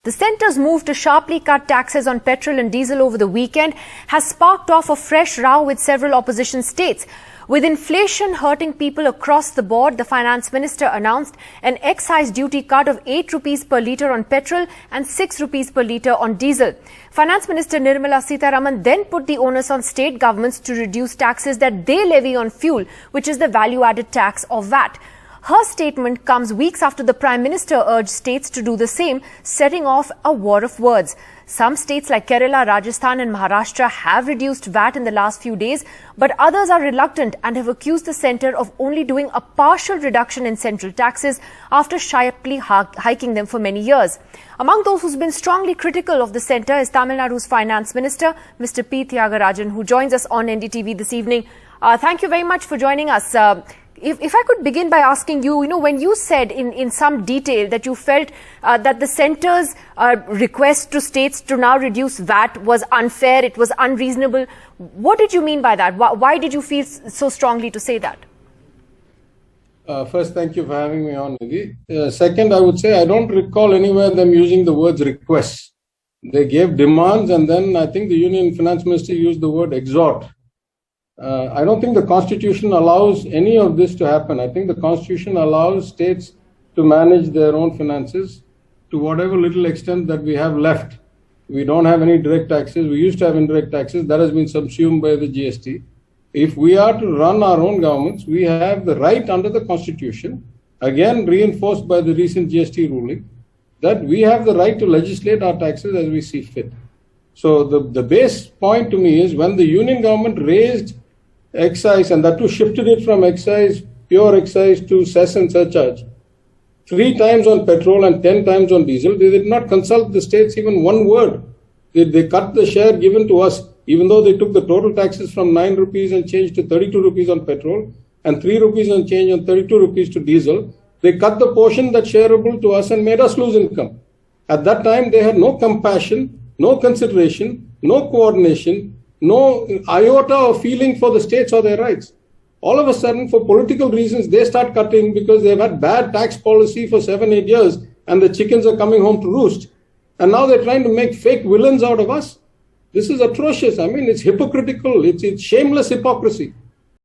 The centre's move to sharply cut taxes on petrol and diesel over the weekend has sparked off a fresh row with several opposition states. With inflation hurting people across the board, the finance minister announced an excise duty cut of 8 rupees per litre on petrol and 6 rupees per litre on diesel. Finance Minister Nirmala Sitharaman then put the onus on state governments to reduce taxes that they levy on fuel, which is the value-added tax or VAT. Her statement comes weeks after the Prime Minister urged states to do the same, setting off a war of words. Some states like Kerala, Rajasthan and Maharashtra have reduced VAT in the last few days, but others are reluctant and have accused the centre of only doing a partial reduction in central taxes after sharply hiking them for many years. Among those who's been strongly critical of the centre is Tamil Nadu's Finance Minister, Mr. P. Thiagarajan, who joins us on NDTV this evening. Thank you very much for joining us. If I could begin by asking you, when you said in some detail that you felt that the centre's request to states to now reduce VAT was unfair, it was unreasonable, what did you mean by that? Why did you feel so strongly to say that? First, thank you for having me on, Nidhi. Second, I would say I don't recall anywhere them using the words requests. They gave demands, and then I think the Union Finance Minister used the word exhort. I don't think the Constitution allows any of this to happen. I think the Constitution allows states to manage their own finances to whatever little extent that we have left. We don't have any direct taxes. We used to have indirect taxes. That has been subsumed by the GST. If we are to run our own governments, we have the right under the Constitution, again reinforced by the recent GST ruling, that we have the right to legislate our taxes as we see fit. So the base point to me is when the Union government raised excise, and that too shifted it from excise, pure excise, to cess and surcharge, 3 times on petrol and 10 times on diesel, they did not consult the states even one word. They cut the share given to us, even though they took the total taxes from 9 rupees and changed to 32 rupees on petrol and 3 rupees and change on 32 rupees to diesel. They cut the portion that's shareable to us and made us lose income. At that time, they had no compassion, no consideration, no coordination, no iota of feeling for the states or their rights. All of a sudden, for political reasons, they start cutting because they've had bad tax policy for 7-8 years and the chickens are coming home to roost. And now they're trying to make fake villains out of us. This is atrocious. I mean, it's hypocritical. It's shameless hypocrisy.